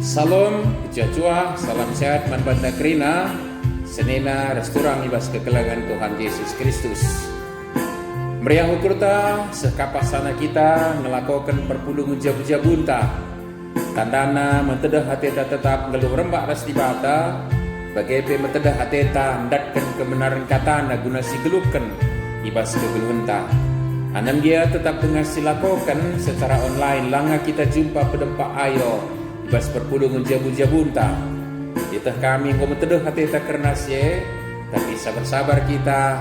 Salam, jajua, salam sehat, manbanta krina, senena, resturang ibas kekelangan Tuhan Yesus Kristus. Meriah ukurta, sekapasana kita ngelakukan perpulungan jabu-jabunta. Tandana mentedah hateta tetap ngeluh rembak ras dibata, bagai mentedah hateta mendatkan kebenaran kata guna si geluhkan ibas kegeluhenta. Anam dia tetap dengan silakokan secara online langa kita jumpa pedempak ayo ibas perpulungan jabu-jabunta. Itah kami ngometeduh hateta kernasye, tapi sabar-sabar kita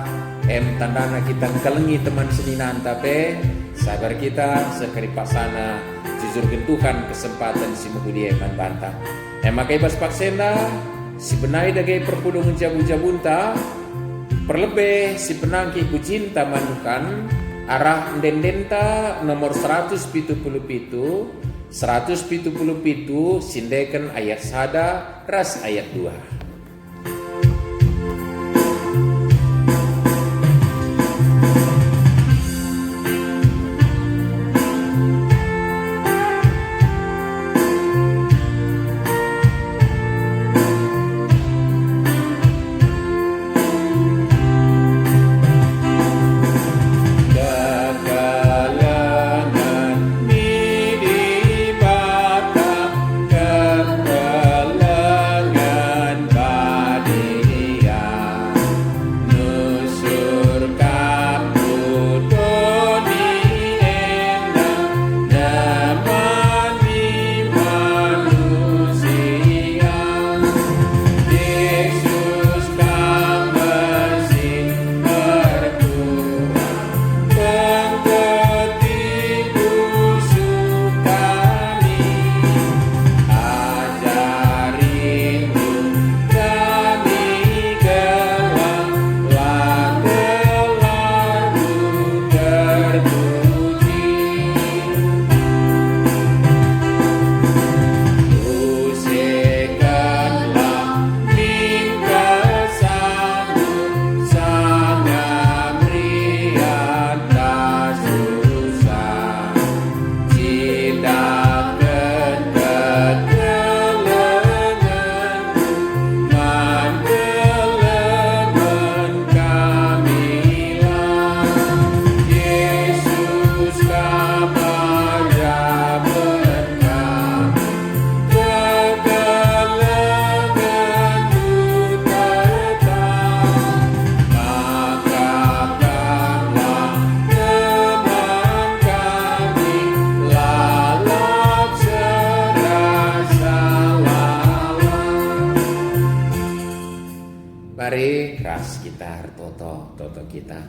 tandana kita ngkelengi teman seninan tapi sabar kita sekali pasana jujurkan Tuhan kesempatan si muhudi bantah. Makai bas paksena si benai dagai perpulungan jabu-jabunta perlebih si penangki kucinta manukan arah ndendenta nomor 177 sindekan ayat sada ras ayat 2. Mari ras kita toto kita.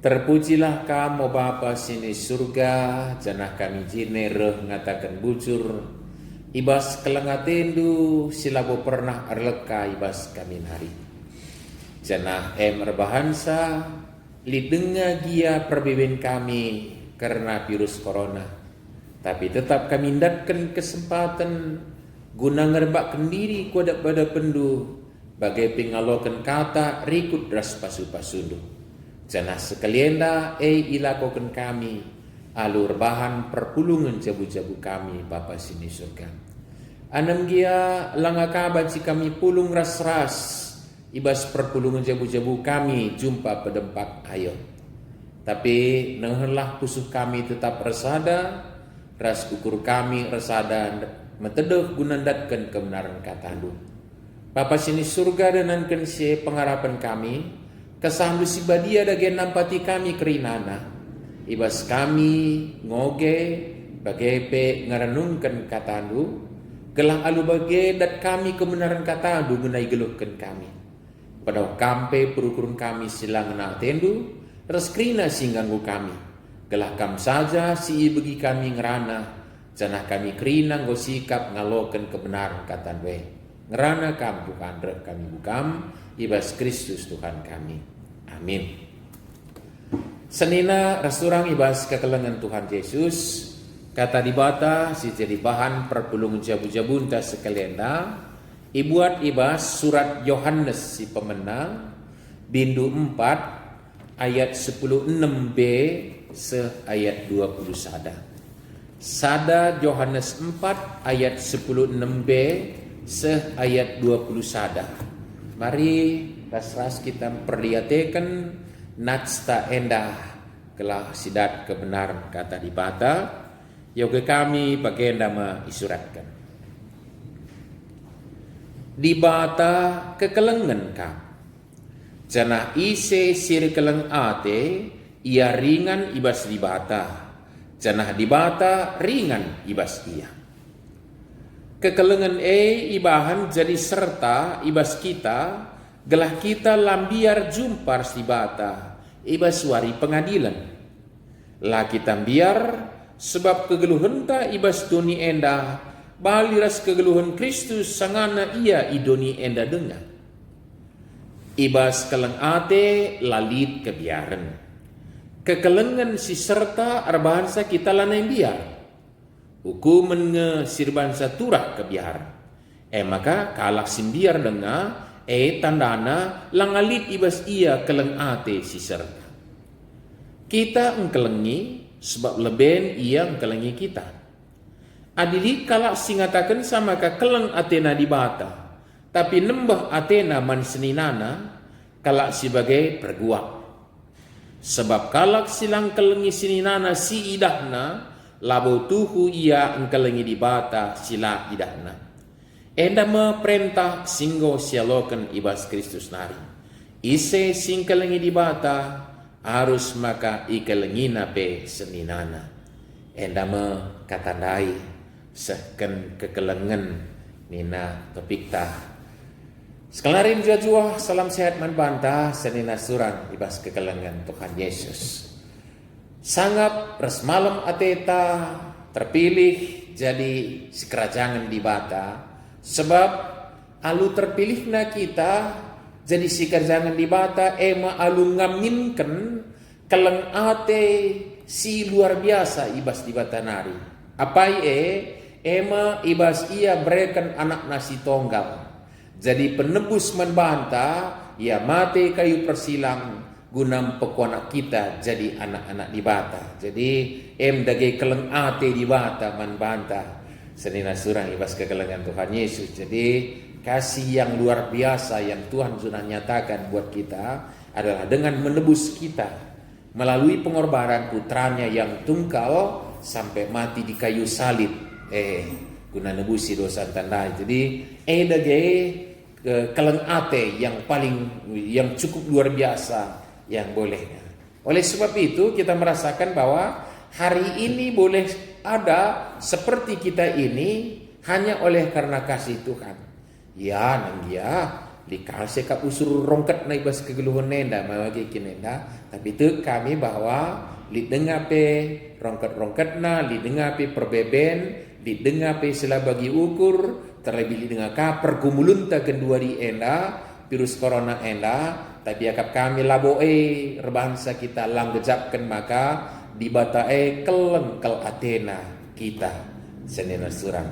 Terpujilah kamu Bapa sini surga, janah kami jine reh ngatakan bujur, ibas kelengatendu silabo pernah arleka ibas kami hari. Janah rebahansa, lidenga gia perbeben kami karena virus corona. Tapi tetap kami datkan kesempatan guna ngerebakkan diri kuadak pada pendu, bagai pingalokan kata rikut ras pasu-pasundu. Janah sekalianda ilakokan kami alur bahan perpulungan jabu-jabu kami Bapa sini surga. Anam gia langa kaban si kami pulung ras-ras ibas perpulungan jabu-jabu kami jumpa pedempak ayo. Tapi nenghelah pusuh kami tetap resada, ras ukur kami resada meteduh gunandatkan kebenaran katamu. Bapa sini surga denankan si pengharapan kami, kesandu si badia dage nampati kami kerinana, ibas kami ngoge bagai pe ngarenungkan katandu, gelang alu bagai dat kami kebenaran katandu menai geluhkan kami. Pada kampe perukurun kami silang na tendu, reskrina singganggu kami, gelah kam saja si bagi kami ngerana, janah kami kerina ngosikap ngalokan kebenaran katanwe. Ngerana kam bukan rek kami bukam ibas Kristus Tuhan kami. Amin. Senina resturang ibas kekelengan Tuhan Yesus kata dibata si jadi bahan perpulungan jabu-jabunta sekalianda ibuat ibas surat Yohanes si pemenang bindu 4 ayat 16b se ayat 21. Sada Yohanes 4 ayat 16b se ayat 20 sada. Mari ras kita perlihatkan natsta endah kelah sidat kebenaran kata di bata yoga kami bagenda isuratkan. Di bata kekelengan kap jana ise sir keleng ate ia ringan ibas di bata jana di bata ringan ibas ia. Kekelengan ibahan jadi serta ibas kita gelah kita lambiar jumpar si bata ibas wari pengadilan. Lah kita biar sebab kegeluhan ta ibas doni endah baliras kegeluhan Kristus sangana ia idoni endah dengar. Ibas keleng ate lalit kebiaran. Kekelengan si serta arbahansa kita lanai biar. Hukuman nge sirbansa turah kebiaran. Maka kalak simbiar dengar tandana langalit ibas ia keleng ate si serta. Kita engkelengi sebab leben ia engkelengi kita. Adili kalak singatakan sama ka keleng atena di bata. Tapi nembah atena man seninana kalak sebagai perguak. Sebab kalak silang kelengi seninana si idahna labo tuhu ia engkelengi di bata sila idahna. Enda me perintah singgo sialokan ibas Kristus nari. Ise sing kelengi di bata harus maka ikelengina pe seninana. Enda me katandai sehken kekelengan nina topikta. Sekalarin jua salam sehat man banta senina surang ibas kekelengan Tuhan Yesus. Sangat resmalam ateta terpilih jadi sekerajangan di bata sebab alu terpilihna kita jadi sekerajangan di bata ema alu ngaminkan keleng ate si luar biasa ibas di bata nari. Apai ema ibas ia berikan anak nasi tonggal. Jadi penebus membanta ia mati kayu persilang guna pekuanak kita jadi anak-anak di bata. Jadi dage keleng ate di bata membanta senina surang ibas kekelengan Tuhan Yesus. Jadi kasih yang luar biasa yang Tuhan sudah nyatakan buat kita adalah dengan menebus kita melalui pengorbanan putranya yang tunggal sampai mati di kayu salib guna nebusi dosa tanda. Jadi dage keleng ate yang cukup luar biasa yang boleh. Oleh sebab itu kita merasakan bahwa hari ini boleh ada seperti kita ini hanya oleh karena kasih Tuhan. Ya nanggia dikasih ka usur rongket na ibas kegeluhan nenda mawagi kinenda tapi itu kami bahwa li dengape rongket na li dengape perbeben li dengape sila bagi ukur terlebih dengan pergumulun ta kedua di enda virus corona enda tapi akap kami labo rebangsa kita lang gejapkan maka di bata keleng kel atena kita senina surang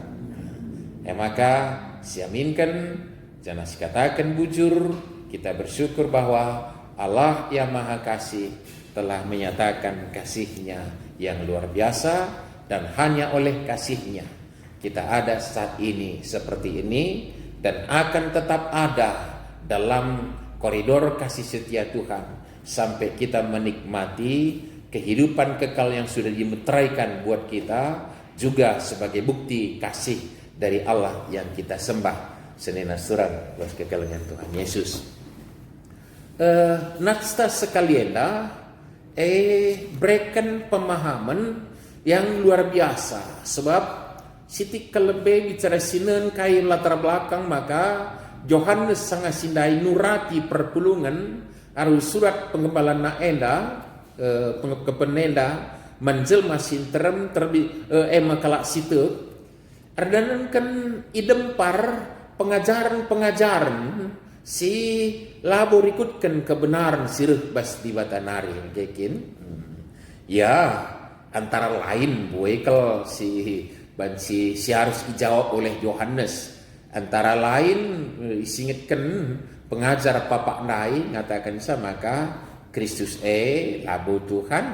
maka siaminkan jangan sikatakan bujur kita bersyukur bahwa Allah yang Maha Kasih telah menyatakan kasihnya yang luar biasa dan hanya oleh kasihnya kita ada saat ini seperti ini dan akan tetap ada dalam koridor kasih setia Tuhan sampai kita menikmati kehidupan kekal yang sudah dimeteraikan buat kita juga sebagai bukti kasih dari Allah yang kita sembah senina surang buat kekalangan Tuhan Yesus. Naksta sekalian berikan pemahaman yang luar biasa sebab sitik kelebe bicara sinen kain latar belakang maka Yohanes sangat sindai nurati perpulungan arus surat pengembalaan naenda kepenenda menjelma sinterem kalak situ ardanankan idempar pengajaran si labor ikutkan kebenaran sirih bas di batanari kekin ya antara lain buekel si harus dijawab oleh Yohanes antara lain isingitkan pengajar Papak Nai ngatakan maka Kristus labo Tuhan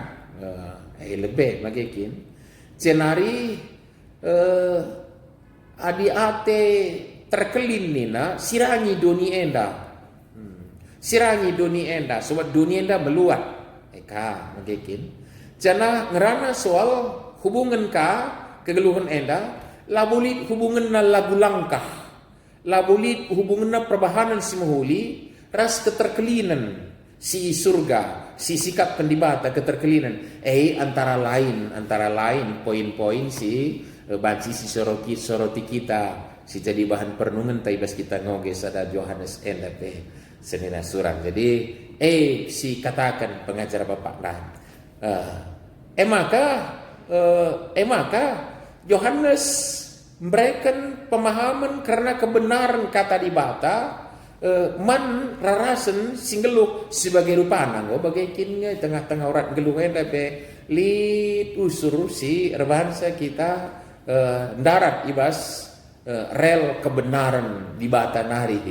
lebih magikin cenari adi ate terkelin nina sirangi doni enda. Sirangi doni enda, sebab doni enda meluat. Eka mungkin. Jana ngerana soal hubungan ka kegeluhan enda, labulit hubungan na lagu langkah, labulit hubungan na perbahanan si mahuli, ras keterkelinan si surga, si sikap pendibata keterkelinan. Antara lain poin-poin si banci si soroti kita, si jadi bahan perenungan taibas kita ngoge sada Yohanes enda senina surang. Jadi si katakan pengajar bapak lah. Maka Yohanes memberikan pemahaman karena kebenaran kata dibata man rarasen singgeluk sebagai rupana bagai kinnya tengah-tengah urat geluh lit usur si rebahasa kita darat ibas rel kebenaran dibata nari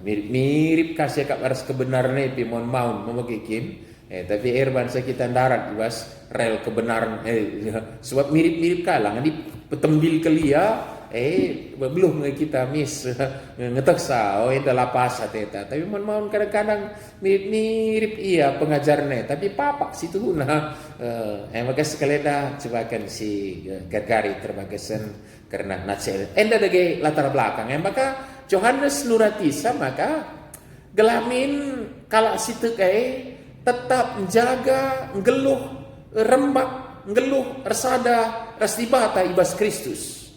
mirip kasih kak aras kebenaran epi mon maun memakikin tapi bangsa kita darat ibas rel kebenaran sebab mirip kalang di petembil kelia belum kita mis ngeteksa itu lapas teta tapi mon kadang-kadang mirip iya pengajarnya tapi papak situ maka sekali dah cobakan si gargari terbagesan karena nacel enda dage latar belakang maka Yohanes Nuratisa maka gelamin kalau situ tetap menjaga ngeluh rembak ngeluh resada rasdibata ibas Kristus.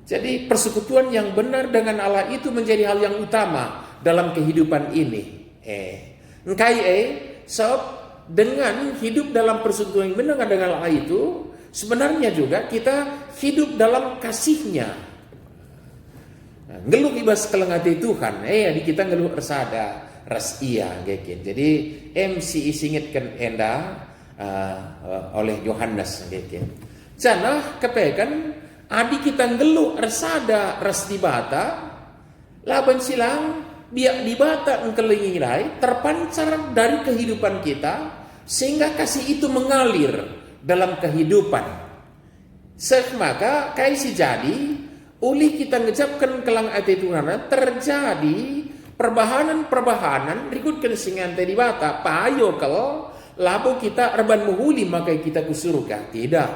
Jadi persekutuan yang benar dengan Allah itu menjadi hal yang utama dalam kehidupan ini. Sebab dengan hidup dalam persekutuan yang benar dengan Allah itu sebenarnya juga kita hidup dalam kasihnya. Ngeluh ibas kelengati Tuhan, di kita ngeluh resada, ras iya, gitu. Jadi MC isingitkan enda oleh Yohanes, gitu. Jana kepekan adi kita ngeluh resada, ras dibata, laban silang biak dibata engkelingirai terpancar dari kehidupan kita sehingga kasih itu mengalir dalam kehidupan. Maka kaisi jadi oleh kita ngejapkan kelang ati Tuhan terjadi perbahanan rikutkan singan tadi bata payo kalau labo kita reban muhuli maka kita ke surga tidak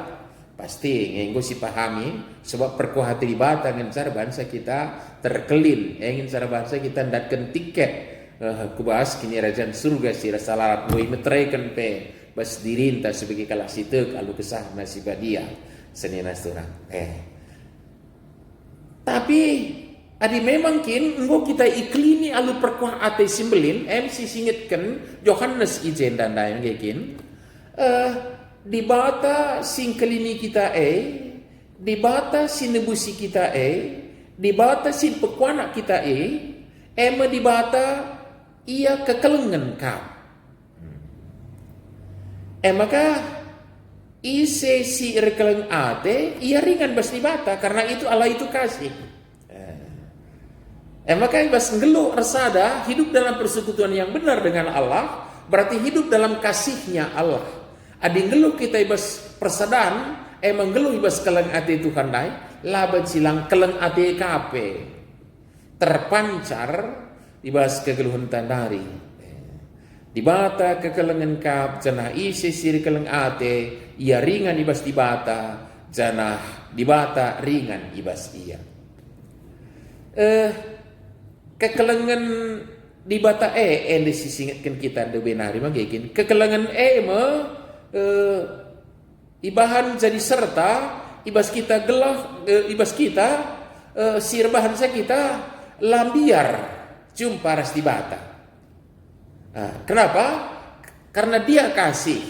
pasti ngenggo si pahami sebab perkuhati di bata ngin cara bangsa kita terkelin ingin cara bangsa kita ndatkan tiket kubahas kini rajaan surga si rasa larat gue metrekan pe bas dirinta sebagai kalah situ kalau kesah nasi badia senina surang tapi adi memang engko kita iklini alu perkuah ate simbelin MC singitkan Yohanes ijen dan lain gekin dibata singkelini kita dibata sinebusi kita dibata sin pekuanak kita dibata ia kekelengan kap maka ise si rekeleng ate ia ringan bas dibata karena itu Allah itu kasih maka bas ngeluh resada hidup dalam persekutuan yang benar dengan Allah berarti hidup dalam kasihnya Allah adi ngeluh kita ibas persadaan ngeluh ibas keleng ate Tuhan dai laban silang keleng ate kape terpancar ibas kegeluhan tandari dibata kekelengan kap janah isi siri keleng ate ia ringan ibas dibata janah dibata ringan ibas ia kekelengan dibata yang disingitkan kita de benari magikin kekelengan ibahan jadi serta ibas kita gelah ibas kita sirbahan saya kita lambiar jumpa ras dibata. Kenapa? Karena dia kasih.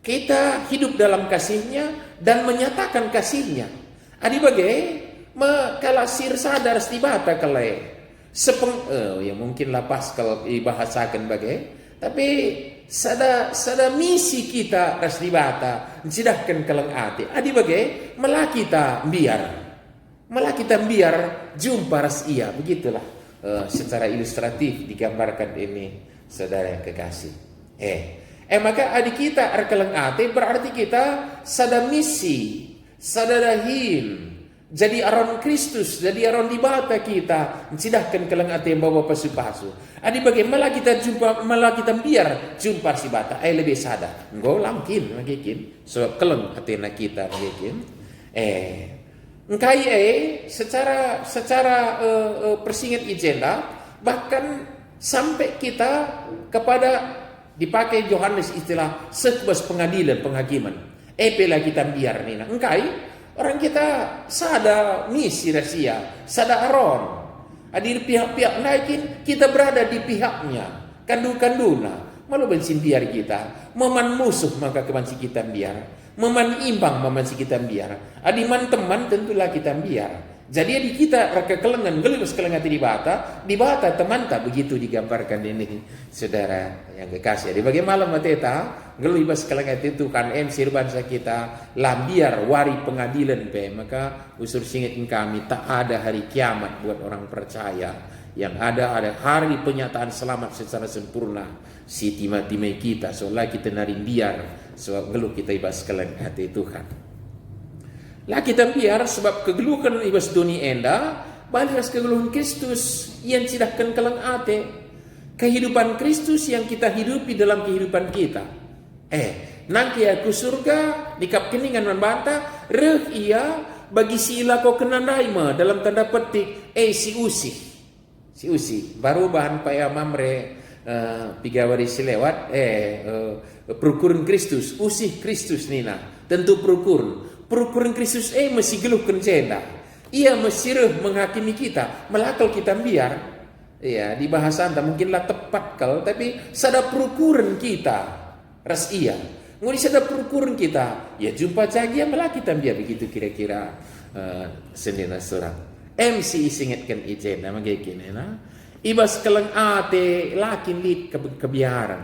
Kita hidup dalam kasihnya dan menyatakan kasihnya. Adi bagai kala sir sadar stibata kalai. Ya mungkin lapas kalau dibahasakan bagai. Tapi sada misi kita ras dibata sidahkan keleng ati. Adi bagai malah kita biar jumpa ras ia. Begitulah secara ilustratif digambarkan ini. Saudara yang kekasih Maka adik kita arkeleng ate berarti kita sada misi, sada dahin. Jadi aron Kristus, jadi aron di bata kita, sidahkan keleng ate bawa pasu-pasu. Adi bagaimana kita jumpa, malah kita biar jumpa si bata, lebih sadar. Enggak langkin, magikin. Sebab keleng ate na kita magikin. Engkai secara persingit ijenda, bahkan sampai kita kepada dipakai Yohanes istilah setbas pengadilan penghakiman. Pela kita biar nina. Engkai orang kita sada misi rahasia, sada aron. Adir pihak-pihak naikin, kita berada di pihaknya. Kandu-kanduna, malu bensin biar kita. Meman musuh maka kemansi kita biar. Meman imbang memansi kita biar. Adiman teman tentulah kita biar. Jadi di kita raka kelengan gelus kelengati di bata teman tak begitu digambarkan ini saudara yang kekasih. Di bagaimana mateta gelus kelengati itu kan sirbansa kita lambiar wari pengadilan maka usur singit kami tak ada hari kiamat buat orang percaya. Yang ada hari penyataan selamat secara sempurna si timai kita soalnya kita narimbiar sebab geluh kita ibas kelengati Tuhan. Lah kita biar sebab kegeluhan ibas dunia enda balas kegeluhan Kristus yang sidahkan keleng ate kehidupan Kristus yang kita hidupi dalam kehidupan kita. Nangki aku surga dikap keningan membantah reh ia bagi si ila kau kenandai dalam tanda petik si usi baru bahan paya mamre pigawari silewat perukuran Kristus usih Kristus nina tentu perukuran Kristus mesti geluh kencenda. Ia mesti menghakimi kita, melakal kita biar. Ya, di bahasa anda mungkinlah tepat kal, tapi sada perukuran kita ras ia. Nguri sada perukuran kita, ya jumpa cagia melaki kita biar begitu kira-kira sendina surat. MC isingatkan ijen nama gini na. Ibas keleng ate lakin lid kebiaran.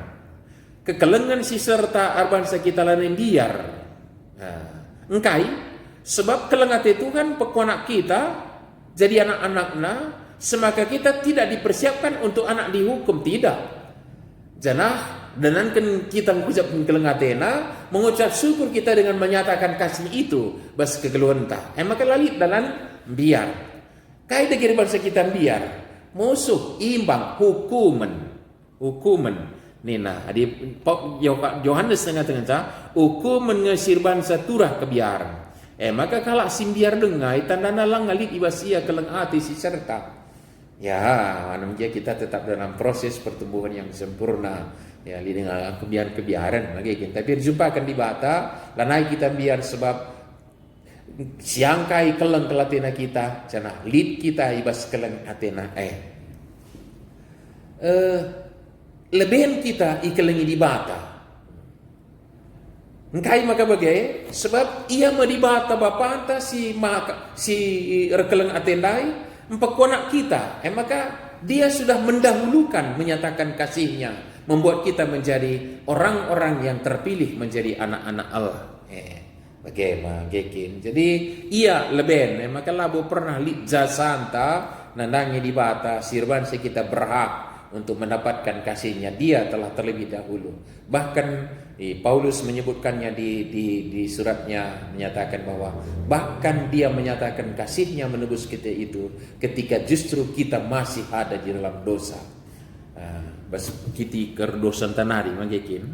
Kekelengan si serta arbansa kita lain biar. Engkai sebab kelengate Tuhan pekuanak kita jadi anak-anaknya semaka kita tidak dipersiapkan untuk anak dihukum tidak. Janah danankan kita mengucap kelengatena mengucap syukur kita dengan menyatakan kasih itu bas kegeluhan ta. Maka lalit dalam biar. Kai degir bangsa kita biar musuh imbang hukuman Nina, adi Yohanes tengah-tengah hukum mengesirban saturah kebiaran. Maka kalau simbiar dengai tandana lang ngalit ibasia keleng ati si serta. Ya, manam kita tetap dalam proses pertumbuhan yang sempurna. Ya, li dengan kebiaran lagi. Tapi dijumpakan di bata, lanai kita biar sebab siangkai keleng kelatena kita, cenah lid kita ibas keleng atena lebihan kita ikelengi di bata. Engkai maka bagai sebab ia medibata bapanta si rekeleng atendai empekuanak kita. Maka dia sudah mendahulukan menyatakan kasihnya, membuat kita menjadi orang-orang yang terpilih menjadi anak-anak Allah. Bagaimana gekin. Jadi ia leben maka labu pernah li jasanta nandangi di bata sirban kita berhak untuk mendapatkan kasihnya. Dia telah terlebih dahulu. Bahkan Paulus menyebutkannya di suratnya menyatakan bahwa bahkan dia menyatakan kasihnya menebus kita itu ketika justru kita masih ada di dalam dosa. Bas kiti kerdosan tanari manggekin.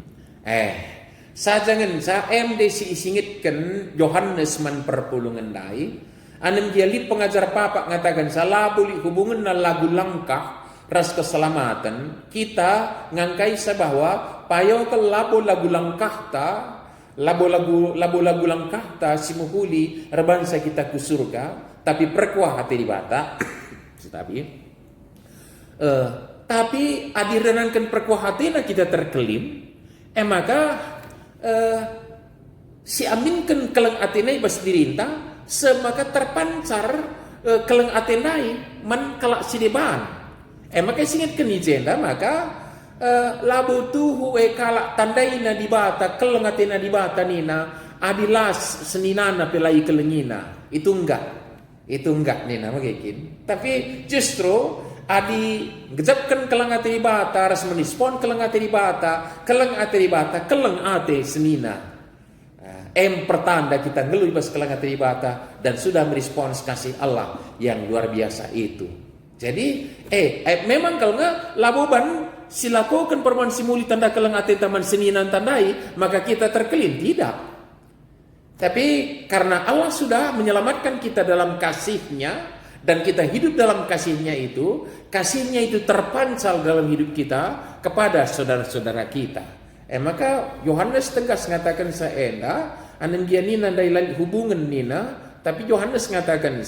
Sajangan sa MD si isingitkan Yohanes man perpulungan dai. Anem dialit pengajar papak ngatakan salah boleh hubungan na lagu langkah ras keselamatan kita ngangkai sa bahwa payo ke lagu langkah ta lagu langkah ta simuhuli rebansa kita ke surga tapi perkuah hati di bata tapi adiranankan perkuah hati na kita terkelim maka si aminkan keleng atenai bas dirinta semaka terpancar keleng atenai man kalak sideban. Maka singat kenijenda maka labu tuhu kalak tandaina di bata kelengatena di bata nina adilas seninana pelai kelengina itu enggak nina magekin tapi justru adi ngejapkan kelang ate di bata, ras menespon kelang ate di bata, kelang ate senina. Pertanda kita ngeluh bas kelang ate di bata dan sudah merespons kasih Allah yang luar biasa itu. Jadi, memang kalau nggak laboban silakukan perman simuli tanda kelang ate taman seninan tandai, maka kita terkelin tidak. Tapi karena Allah sudah menyelamatkan kita dalam kasihnya dan kita hidup dalam kasihnya itu terpancal dalam hidup kita kepada saudara-saudara kita. Maka Yohanes tegas mengatakan saenda, anem dia nina dari hubungan nina, tapi Yohanes mengatakan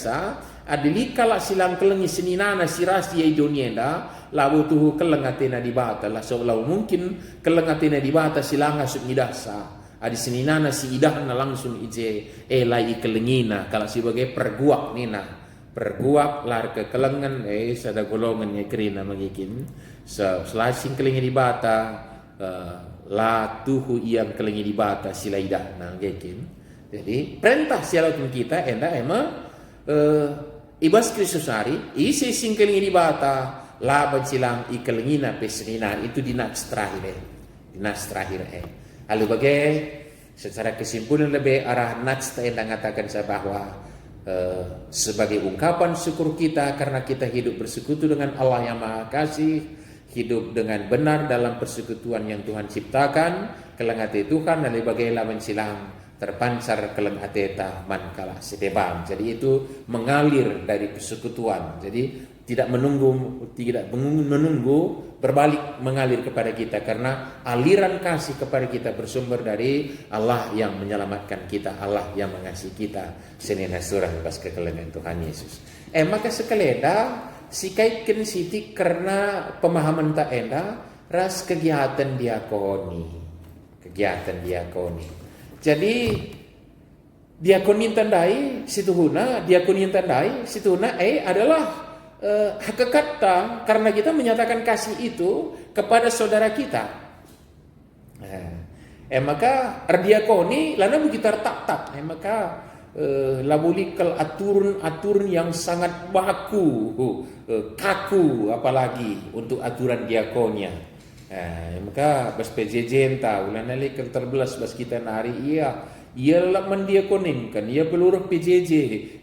adili kala silang kelengi seninana sirasi ya idonienda, labu tuhu keleng atena di bata lah seolah mungkin keleng atena di bata silang asuk idasa. Adi seninana si idahna langsung ije lai kelengina kalau sebagai perguak nina. Perguak lar ke kelengan sada golongan ya kerina magikin selasing kelengi di bata la tuhu iam kelengi di bata sila idahna gekin. Jadi perintah sialautun kita enda ibas Kristus hari isi sing kelengi di bata la bancilang i kelengina pesenina itu di nas terakhir lalu bagai secara kesimpulan lebih arah nas enda ngatakan bahwa sebagai ungkapan syukur kita karena kita hidup bersekutu dengan Allah yang Maha Kasih, hidup dengan benar dalam persekutuan yang Tuhan ciptakan, kelang hati Tuhan dan lebih lawan silang terpancar kelang hati mankala sedebang. Jadi itu mengalir dari persekutuan. Jadi tidak menunggu berbalik mengalir kepada kita karena aliran kasih kepada kita bersumber dari Allah yang menyelamatkan kita, Allah yang mengasihi kita. Senina surah pas kekelengan Tuhan Yesus. Maka sekeleda sikaitkan siti karena pemahaman tak enda ras kegiatan diakoni. Jadi diakoni tandai situhuna adalah hakikat karena kita menyatakan kasih itu kepada saudara kita. Maka diakoni lana begitu tak. Maka labulikal aturan yang sangat kaku apalagi untuk aturan diakonia. Maka bas PJJ entah ulan nalik terbelas bas kita nari ia mendiakoninkan, ia peluruh PJJ,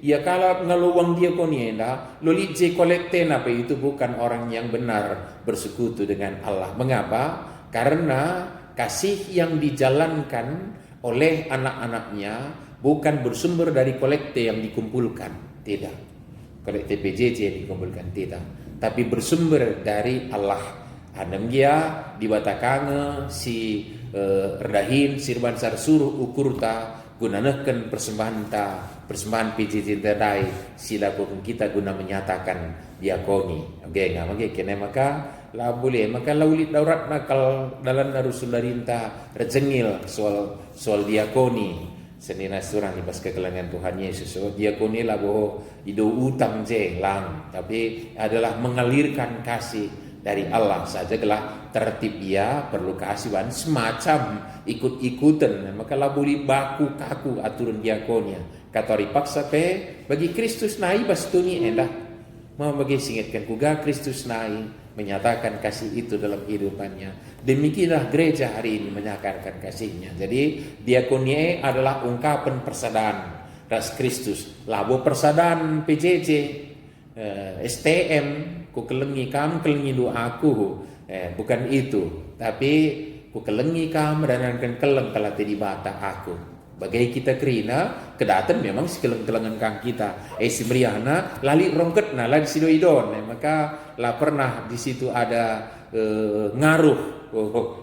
ia kalau ngeluang diakonia loli J kolekten apa itu bukan orang yang benar bersekutu dengan Allah. Mengapa? Karena kasih yang dijalankan oleh anak-anaknya bukan bersumber dari kolekte yang dikumpulkan, tidak. Kolekte PJJ yang dikumpulkan, tidak. Tapi bersumber dari Allah. Hanem dia dibatakanga si redahin sirban sar suruh ukurta gunanekan persembahan PJJ tadai sila pun kita guna menyatakan diakoni. Oke, nggak kena maka lah boleh maka laulit daurat nakal dalam narusul darinta rejengil soal diakoni. Senina surah ni pas kekelangan Tuhan Yesus. So, diakoni lah bahwa ido utang lang, tapi adalah mengalirkan kasih dari Allah saja gelah tertib ia perlu keasiban semacam ikut-ikutan maka labuli baku kaku aturan diakonia katori paksa bagi Kristus nai bastuni endah mau bagi singatkan kuga Kristus nai menyatakan kasih itu dalam kehidupannya. Demikianlah gereja hari ini menyatakan kasihnya. Jadi diakonia adalah ungkapan persadaan ras Kristus labo persadaan PJJ STM ku kelengi kam kelengi doaku bukan itu tapi ku kelengi kam dan akan keleng kalau di bata aku bagai kita kerina kedatan memang si keleng-kelengan kang kita si meriana lali rongket na lagi sidoidon maka lah pernah di situ ada ngaruh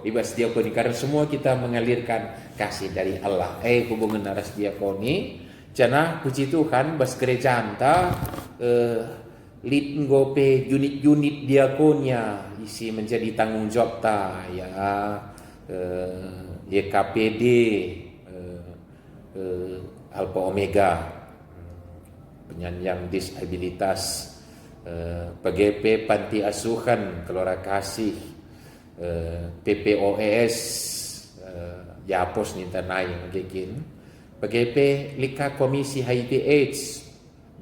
ibas diakoni karena semua kita mengalirkan kasih dari Allah hubungan naras diakoni jana puji Tuhan bas gereja anta litnggope unit-unit diakonia isi menjadi tanggung jawab ta ya YKPD Alpha Omega penyandang disabilitas PGP Panti Asuhan Kelora Kasih PPOES Yapos Nintanay Magikin PGP Lika Komisi HIV AIDS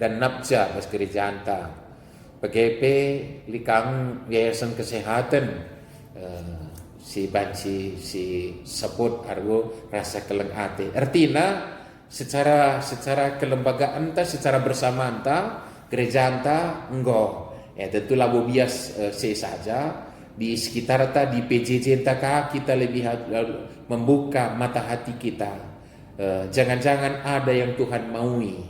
dan Napja Bas Gereja Anta PGP likang yayasan kesehatan si banci si sebut argo rasa keleng ate. Artinya secara kelembagaan ta, secara bersamaan ta, gereja ta enggo. Ya tentu labo bias saja di sekitar ta, di PJJ ta kita lebih membuka mata hati kita. Jangan-jangan ada yang Tuhan maui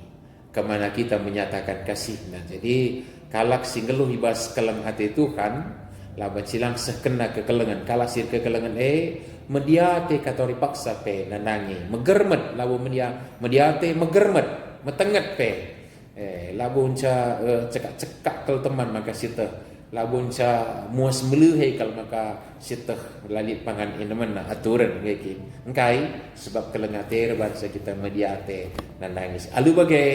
kemana kita menyatakan kasih. Jadi kalak singgeluh ibas keleng hati Tuhan laban silang sekena kekelengan kalah sir kekelengan mediate katori paksa pe nanangi megermet labu mediate megermet metenget pe labun ca cekak-cekak kel teman maka sita labun ca muas meluhe kal maka sita lalit pangan inemen aturan geki engkai sebab kelengate bangsa kita mediate nanangis alu bagai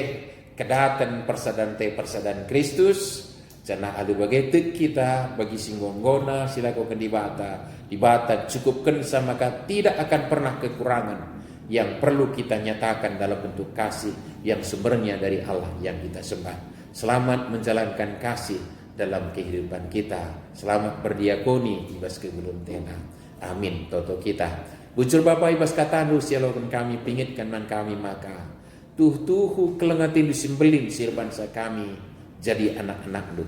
kedatan persadan Kristus janah alu bagai tek kita bagi singgongona silakan dibata cukupkan sama maka tidak akan pernah kekurangan yang perlu kita nyatakan dalam bentuk kasih yang sumbernya dari Allah yang kita sembah. Selamat menjalankan kasih dalam kehidupan kita. Selamat berdiakoni ibas kebelum tena. Amin. Toto kita. Bujur Bapak ibas katandu sialakan kami pingitkan man kami maka tuhu kelengatin disembelin sir bangsa kami jadi anak-anak lu.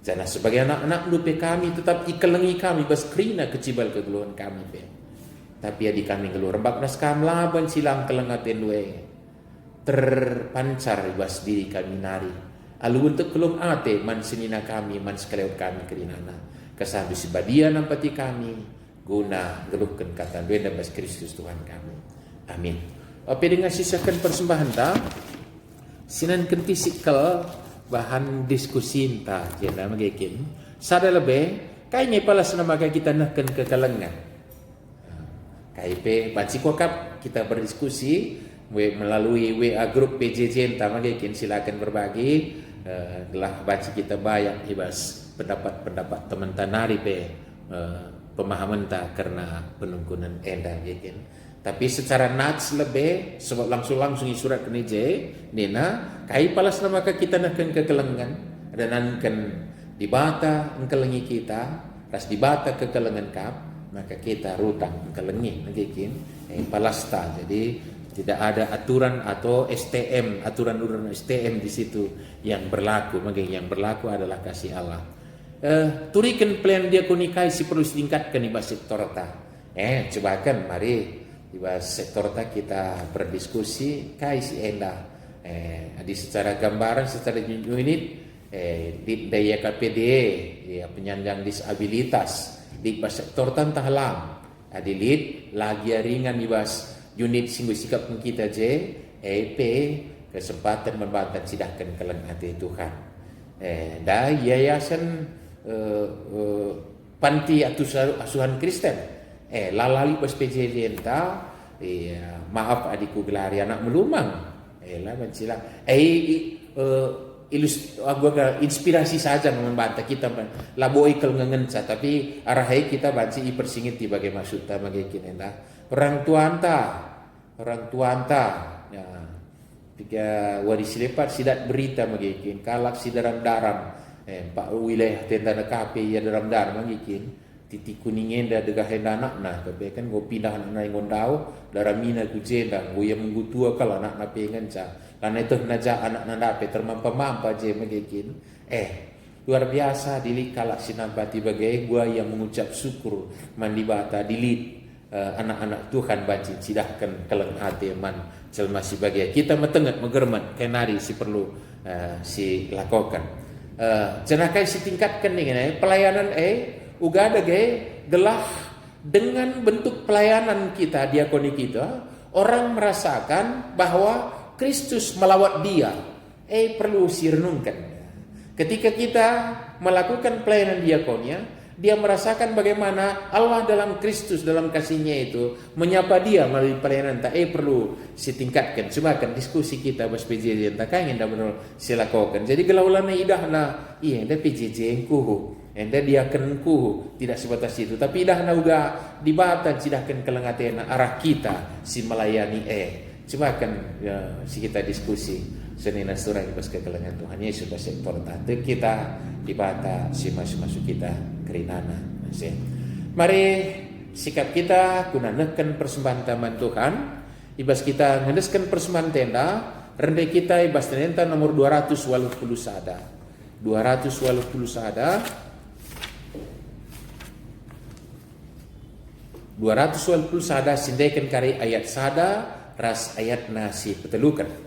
Jangan sebagai anak-anak lu pe kami tetap ikelengi kami bas krina kecibal kegeluhan kami pe. Tapi adi kami geluar bak nas kam laban silang kelengatin lu terpancar bas diri kami nari. Alu untuk kelum ate man sinina kami man sekalian kami kerinana. Kesambi sibadia nampati kami guna geluhkan kata benda bas Kristus Tuhan kami. Amin. Apa dengan sisakan persembahan ta? Sinan kenti sikal bahan diskusi entah jenda magikin sada lebih kayaknya palas nama kita nakkan kekalengan KIP banci kokap kita berdiskusi melalui WA grup PJJ entah magikin silakan berbagi gelah banci kita banyak ibas pendapat teman tanari pe pemahaman tak karena penungkunan enda magikin. Tapi secara nats lebih sebab langsung surat ke nije nina kai palas nama kita nakkan kekelengan dan nankan dibata engkelengi kita ras dibata kekelengan kap maka kita rutang engkelengi nagikin palasta. Jadi tidak ada aturan atau STM aturan STM di situ yang berlaku. Maka yang berlaku adalah kasih Allah. Turikan plan diakoni kai si perlu ditingkatkan di sektor ta. Cobakan mari di sektor kita berdiskusi kai si enda di secara gambaran secara unit di daya KPDE ya penyandang disabilitas di sektor tantah lam adilit lagi ringan di unit singgu sikap kita EP kesempatan membantu sidahkan keleng hati Tuhan da yayasan panti asuhan Kristen lalali pas PJJ entah maaf adikku gelari anak melumang lah mencila inspirasi saja membantah kita laboi kelngengenca tapi arahai kita banci persingit di bagai maksud ta bagai entah orang tuanta ya tiga waris lepat sidat berita bagai kalak si daram pak wilayah tenda kape ya daram bagai titik kuningin dah degah anak nah tapi kan go pindah anak ngondau daramina kujenda go yang menggutua kalau anak pengen ca karena itu naja anak nandape termampa je megekin luar biasa dilik kalak sinabati bagai gua yang mengucap syukur mandi bata dilit anak-anak Tuhan banci cidahkan keleng hati man jelma si bagai kita metenget megermat kenari si perlu si lakukan jenakai si tingkatkan dengan pelayanan uga ada gelah dengan bentuk pelayanan kita diakoni kita orang merasakan bahwa Kristus melawat dia perlu sirenungkan ketika kita melakukan pelayanan diakonia dia merasakan bagaimana Allah dalam Kristus dalam kasihnya itu menyapa dia melalui pelayanan tak perlu ditingkatkan cobakan diskusi kita bas PJJ tak ingin dah benar silakan jadi gelaulan idahna dah PJJ kuhu enda dia kenku tidak sebatas itu tapi dah nauga dibatan sidahkan kelengatena arah kita si melayani coba kan si kita diskusi senina surah ibas kekelengan Tuhan Yesus basik portate kita di bata si masuk kita kerinana. Mari sikap kita guna neken persembahan taman Tuhan ibas kita ngedeskan persembahan tenda rendah kita ibas tenda nomor 280 sada 280 sada 280 sada sindekan kari ayat sada ras ayat nasi petelukan.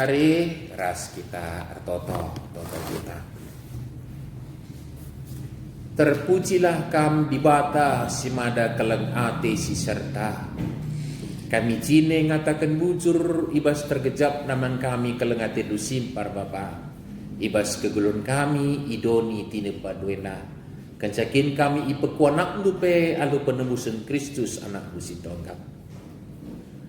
Mari ras kita toto kita. Terpujilah kam di bata simada keleng ate si serta. Kami cine ngatakan bujur ibas tergejap naman kami keleng ate dusim par bapa. Ibas kegulun kami idoni tine paduena. Kencakin kami ipekuanak lupe alu penebusan Kristus anak busi tonggap.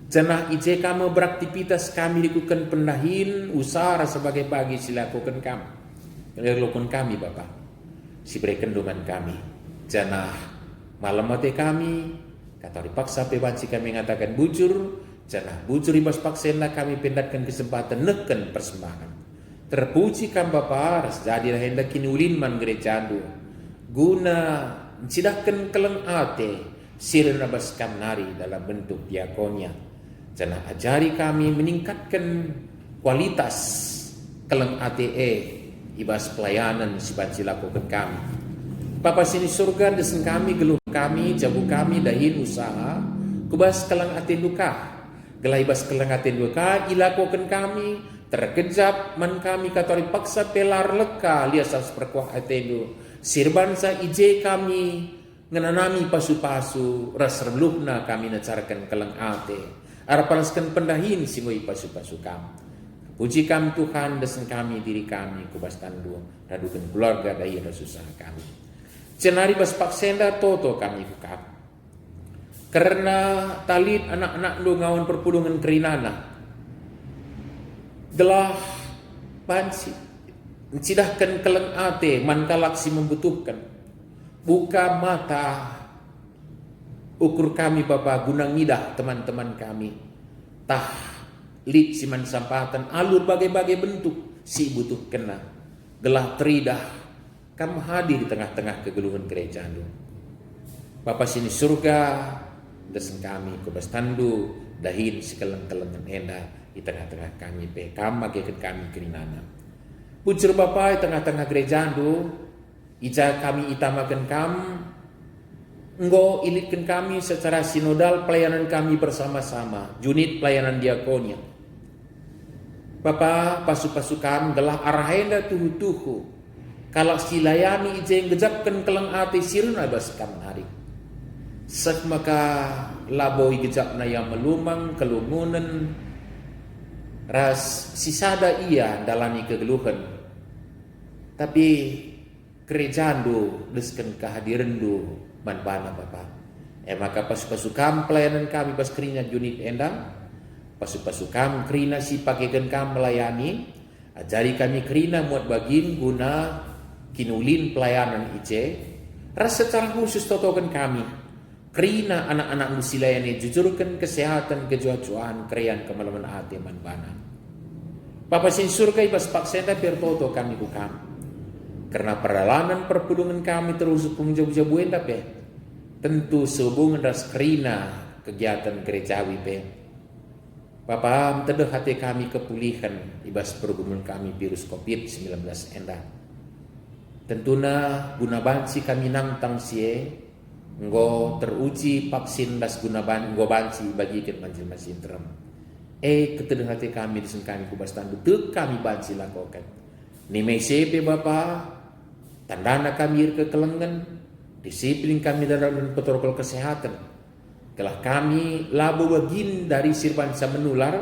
Cenah ije kamu beraktivitas kami lakukan pendahin usaha sebagai bagi silakukan kami Bapak si berikan doman kami cenah malam mati kami kata dipaksa pebanci kami ngatakan bujur cenah bujur ibas paksena kami pendapkan kesempatan neken persembahan terpuji kan Bapak jadilah hendak kini ulin man gereja guna cidahkan keleng ate sirna bas nari dalam bentuk diakonia. Jangan ajari kami meningkatkan kualitas keleng ATE ibas pelayanan sibanci lakukan kami. Bapa sini surga desen kami geluh kami jabu kami dahin usaha kubas keleng ATE luka. Gelai bas keleng ATE luka ilakukan kami terkejap man kami katori paksa pelar leka liasas perkuah ATE sirbansa ije kami ngenanami pasu-pasu ras reluhna kami nacarkan keleng ATE. Arapanaskan pendahin singoi pasu-pasu kam. Puji kam Tuhan desen kami diri kami kubas tandu radukan keluarga dari susah kami. Cenari bas paksenda toto kami buka. Karena talit anak-anak lu ngawan perpulungan kerinana. Gelah panci. Mencidahkan keleng ate mankalaksi membutuhkan. Buka mata ukur kami Bapak gunang midah teman-teman kami tah lit siman sampatan alur bagai-bagai bentuk si butuh kena gelah teridah kamu hadir di tengah-tengah kegeluhan gereja Bapak sini surga desen kami kubas tandu dahin sekeleng-kelengan enda di tengah-tengah kami pe kam magekeun kami kerinana bujur Bapak di tengah-tengah gereja ija kami itamakan kam engkau ilitkan kami secara sinodal pelayanan kami bersama-sama. Unit pelayanan diakonia. Bapak pasu-pasukan gelah arahenda tuhu-tuhu. Kalau silayani ije yang gejapkan keleng ati sirna baskan hari. Sek maka laboi gejapna yang melumang kelumunan ras sisada ia dalami kegeluhan, tapi kerejaan do desken kehadiran do manbana Bapa. Maka pasu-pasu kam pelayanan kami pas kerina unit endang, pasu-pasu kam kerina si pakaikan kam melayani, ajari kami kerina muat bagin guna kinulin pelayanan ice, ras secara khusus totokan kami kerina anak-anak musilayani jujurkan kesehatan kejujuan krean kemalaman hati manbana. Bapa sin surga ibas paksenda biar toto kami bukam. Karena perjalanan perpudungan kami terus jauh-jauh enda pe. Tentu sehubungan ras kerina kegiatan gerejawi pe. Bapa teduh hati kami kepulihan ibas pergumulan kami virus COVID-19 enda. Tentuna guna banci kami nangtang sie nggo teruji vaksin das guna nggo banci bagi ket manjil masin terem. Keteduh hati kami disen kami kubas tandu tek kami banci lakokan. Ni mesepe Bapa tandana kami ke kelengan, disiplin kami dalam protokol kesehatan. Telah kami labu bagin dari sirbansa menular,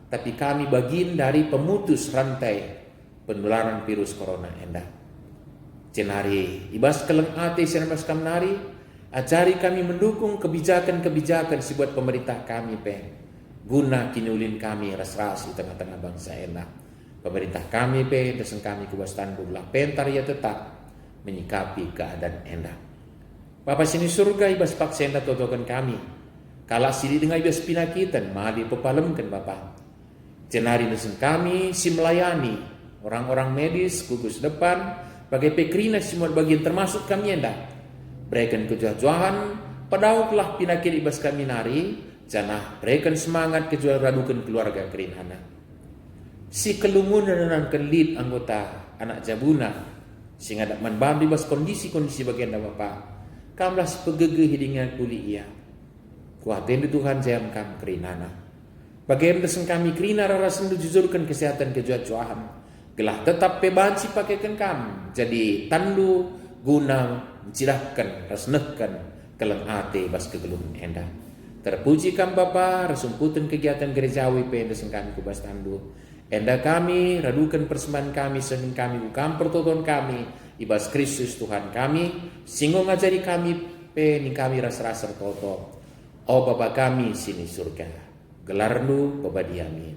tapi kami bagin dari pemutus rantai penularan virus corona enda. Cenari ibas keleng ate senamas kamnari, ajari kami mendukung kebijakan-kebijakan si buat pemerintah kami pe. Guna kinulin kami ras-ras di tengah-tengah bangsa enda. Pemerintah kami pe desen kami kubas tandu lah pentar ya tetap menyikapi keadaan enda. Bapa sini surga ibas paksa enda totokan kami. Kala sidi dengan ibas pinakitan mali pepalemkan Bapa. Cenari desen kami si melayani orang-orang medis gugus depan bagai pekrina semua bagian termasuk kami enda. Berikan kejujuan padauklah pinakit ibas kami nari janah berikan semangat kejual radukan keluarga kerinhana. Si kelumunan dan kelit anggota anak jabuna sehingga dapat manbam bas kondisi-kondisi bagian Bapa. Kamlah sepegege hidingan kuli ia. Kuatin Tuhan jam kam kerinana. Bagian desen kami kerina rarasan jujurkan kesehatan kejujuan. Gelah tetap pebanci pakaikan kam. Jadi tandu guna mencirahkan rasnehkan keleng ate bas kegelum enda. Terpuji kam Bapa resumputan kegiatan gerejawi pe desen kami kubas tandu. Enda kami radukan persembahan kami sehingga kami bukan pertonton kami ibas Kristus Tuhan kami singgo ngajari kami pe ni kami ras-ras toto. O Bapa kami sini surga gelarnu babadiamin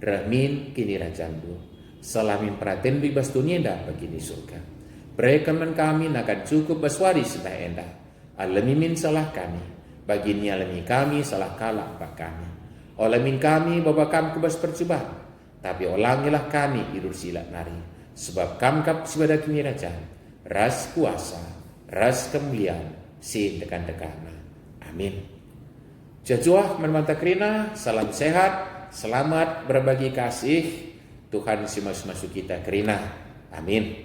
rahmin kini rajandu salamin praten ibas dunia enda begini surga berekaman kami nakan cukup baswari sudah enda alamimin salah kami bagini alami kami salah kalah pak kami olamin kami Bapa kami kubas percobaan tapi ulangilah kami idur silat nari. Sebab kamkap sebadah kini raja. Ras kuasa, ras kemuliaan, sin dekan-dekana. Amin. Jajuah menmanta kerina, salam sehat, selamat berbagi kasih. Tuhan si masuk kita kerina. Amin.